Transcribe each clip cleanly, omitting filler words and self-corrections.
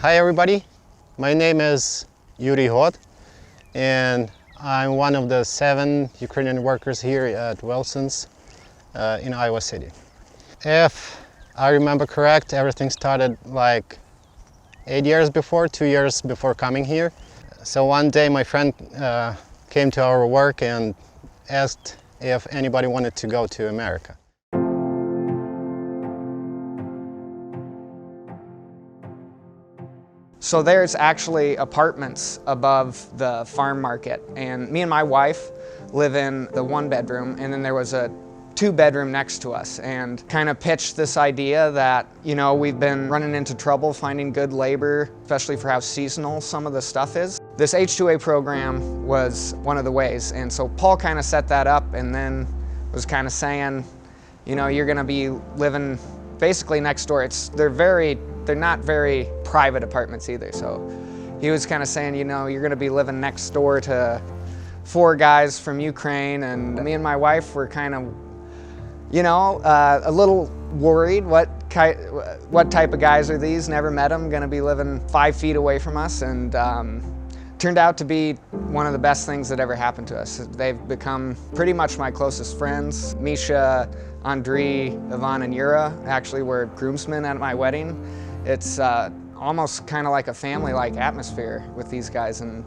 Hi everybody, my name is Yuri Hot and I'm one of the 7 Ukrainian workers here at Wilson's in Iowa City. If I remember correct, everything started like 8 years before, 2 years before coming here. So one day my friend came to our work and asked if anybody wanted to go to America. So there's actually apartments above the farm market, and me and my wife live in the 1-bedroom, and then there was a 2-bedroom next to us, and kind of pitched this idea that, you know, we've been running into trouble finding good labor, especially for how seasonal some of the stuff is. This H2A program was one of the ways, and so Paul kind of set that up and then was kind of saying, you know, you're gonna be living basically next door. They're not very private apartments either. So he was kind of saying, you know, you're gonna be living next door to 4 guys from Ukraine, and me and my wife were kind of, you know, a little worried. What type of guys are these? Never met them, gonna be living 5 feet away from us, and turned out to be one of the best things that ever happened to us. They've become pretty much my closest friends. Misha, Andriy, Ivan, and Yura actually were groomsmen at my wedding. It's almost kind of like a family-like atmosphere with these guys, and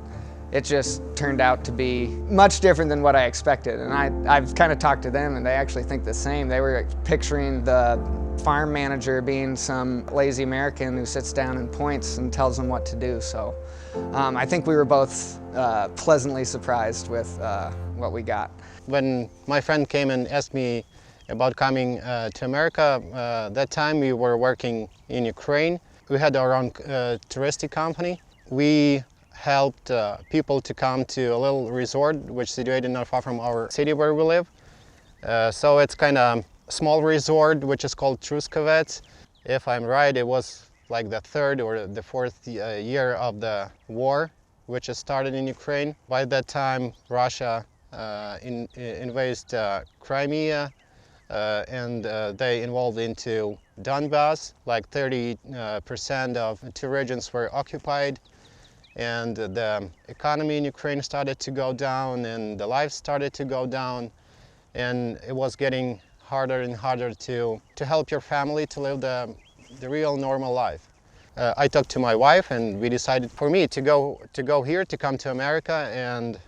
it just turned out to be much different than what I expected. And I've kind of talked to them, and they actually think the same. They were picturing the farm manager being some lazy American who sits down and points and tells them what to do. So I think we were both pleasantly surprised with what we got. When my friend came and asked me about coming to America, that time we were working in Ukraine. We had our own touristic company. We helped people to come to a little resort which is situated not far from our city where we live. So it's kind of a small resort which is called Truskovets. If I'm right, it was like the 3rd or the 4th year of the war which has started in Ukraine. By that time Russia invaded Crimea, and they involved into Donbass. Like 30% of 2 regions were occupied, and the economy in Ukraine started to go down, and the life started to go down, and it was getting harder and harder to help your family to live the real normal life. I talked to my wife, and we decided for me to go here, to come to America and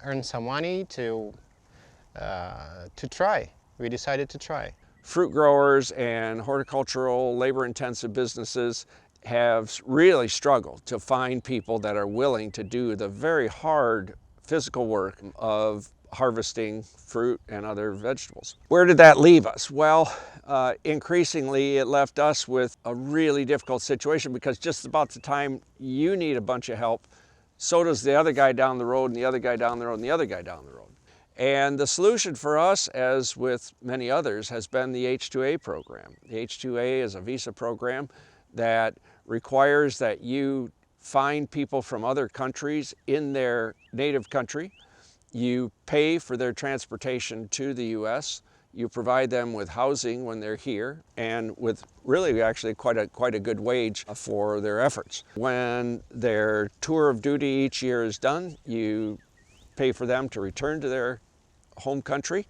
earn some money to try. We decided to try. Fruit growers and horticultural labor-intensive businesses have really struggled to find people that are willing to do the very hard physical work of harvesting fruit and other vegetables. Where did that leave us? Well, increasingly it left us with a really difficult situation, because just about the time you need a bunch of help, so does the other guy down the road, and the other guy down the road, and the other guy down the road. And the solution for us, as with many others, has been the H2A program. The H2A is a visa program that requires that you find people from other countries in their native country. You pay for their transportation to the U.S. You provide them with housing when they're here, and with really actually quite a good wage for their efforts. When their tour of duty each year is done, you pay for them to return to their home country,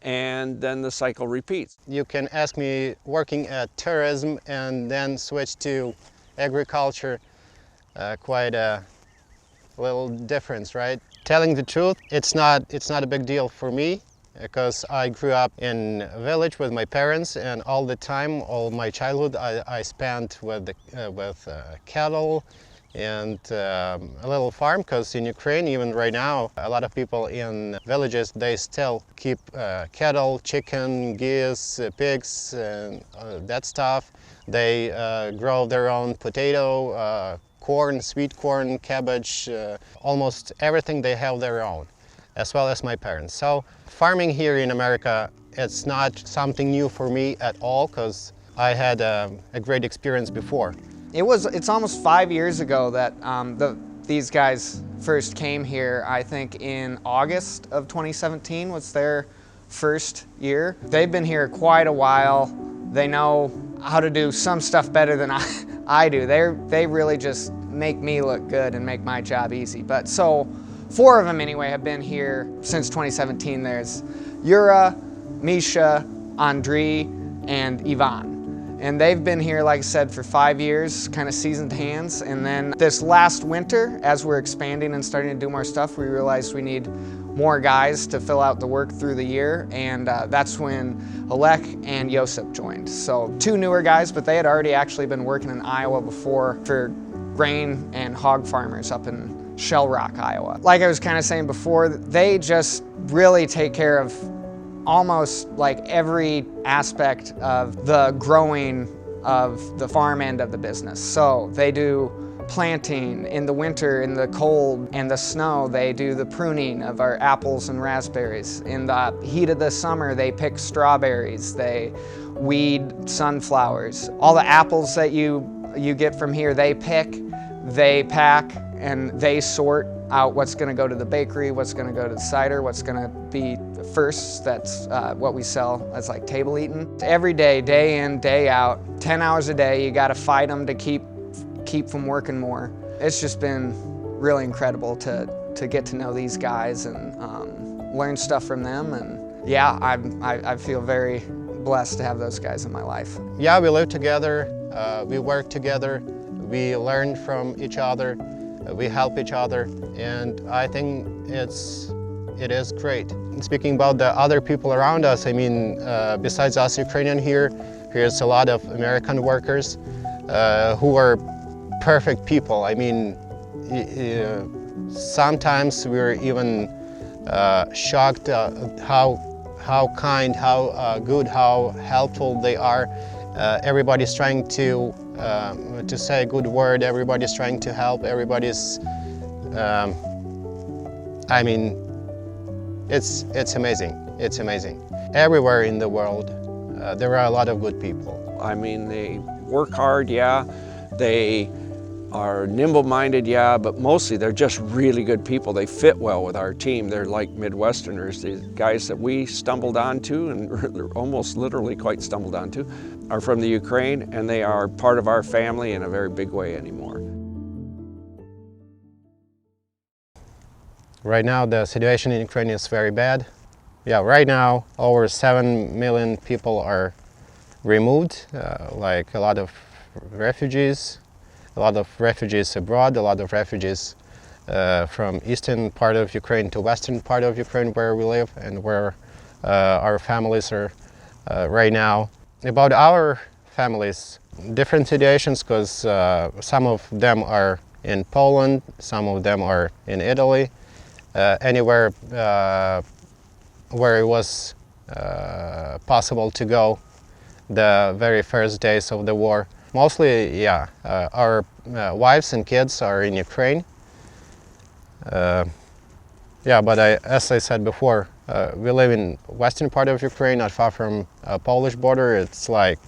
and then the cycle repeats. You can ask me working at tourism and then switch to agriculture, quite a little difference, right? Telling the truth, it's not a big deal for me, because I grew up in a village with my parents, and all the time, all my childhood, I spent with cattle and a little farm, because in Ukraine, even right now, a lot of people in villages, they still keep cattle, chicken, geese, pigs, and that stuff. They grow their own potato, corn, sweet corn, cabbage, almost everything they have their own, as well as my parents. So farming here in America, it's not something new for me at all, because I had a great experience before. It's almost 5 years ago that these guys first came here. I think in August of 2017 was their first year. They've been here quite a while. They know how to do some stuff better than I do. They really just make me look good and make my job easy. But so 4 of them anyway have been here since 2017. There's Yura, Misha, Andrei, and Ivan. And they've been here, like I said, for 5 years, kind of seasoned hands. And then this last winter, as we're expanding and starting to do more stuff, we realized we need more guys to fill out the work through the year. And that's when Alek and Josip joined. So 2 newer guys, but they had already actually been working in Iowa before for grain and hog farmers up in Shell Rock, Iowa. Like I was kind of saying before, they just really take care of almost like every aspect of the growing of the farm end of the business. So they do planting in the winter, in the cold and the snow. They do the pruning of our apples and raspberries. In the heat of the summer, they pick strawberries. They weed sunflowers. All the apples that you get from here, they pick, they pack, and they sort out what's going to go to the bakery, what's going to go to the cider, what's going to be first. That's what we sell as like table eating. Every day, day in, day out, 10 hours a day, you got to fight them to keep from working more. It's just been really incredible to get to know these guys and learn stuff from them. And yeah, I feel very blessed to have those guys in my life. Yeah, we live together, we work together, we learn from each other, we help each other, and I think it is great. Speaking about the other people around us, I mean, besides us Ukrainian here's a lot of American workers who are perfect people. I mean, sometimes we're even shocked how kind, how good, how helpful they are. Everybody's trying to say a good word, everybody's trying to help, everybody's, I mean, it's amazing, it's amazing. Everywhere in the world, there are a lot of good people. I mean, they work hard, yeah, they are nimble-minded, yeah, but mostly they're just really good people. They fit well with our team. They're like Midwesterners. The guys that we stumbled onto, and almost literally quite stumbled onto, are from the Ukraine, and they are part of our family in a very big way anymore. Right now the situation in Ukraine is very bad. Yeah, right now over 7 million people are removed, like a lot of refugees abroad, a lot of refugees from eastern part of Ukraine to western part of Ukraine where we live and where our families are right now. About our families, different situations, because some of them are in Poland, some of them are in Italy, anywhere where it was possible to go the very first days of the war. Mostly, yeah, our wives and kids are in Ukraine. Yeah, but as I said before, we live in western part of Ukraine, not far from Polish border. It's like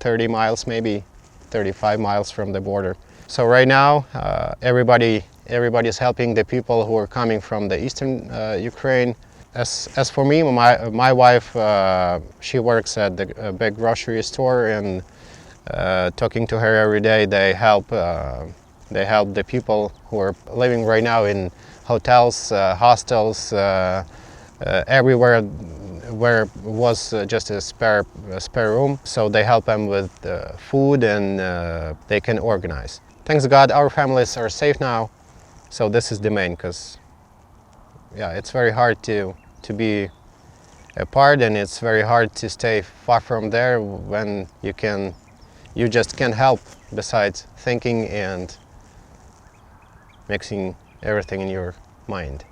30 miles, maybe 35 miles from the border. So right now, everybody's helping the people who are coming from the eastern Ukraine. As for me, my wife, she works at the big grocery store, and talking to her every day, they help the people who are living right now in hotels, hostels, everywhere where was just a spare room. So they help them with food, and they can organize. Thanks God, our families are safe now. So this is the main, because yeah, it's very hard to be apart, and it's very hard to stay far from there when you just can't help besides thinking and mixing everything in your mind.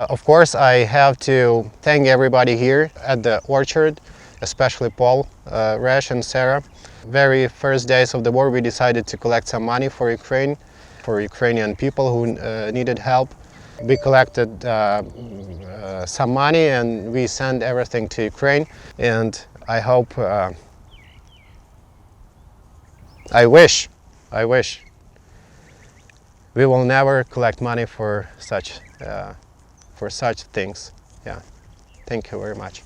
Of course, I have to thank everybody here at the orchard, especially Paul, Resh and Sarah. Very first days of the war, we decided to collect some money for Ukraine, for Ukrainian people who needed help. We collected some money and we sent everything to Ukraine, and I hope, I wish we will never collect money for such things. Yeah, thank you very much.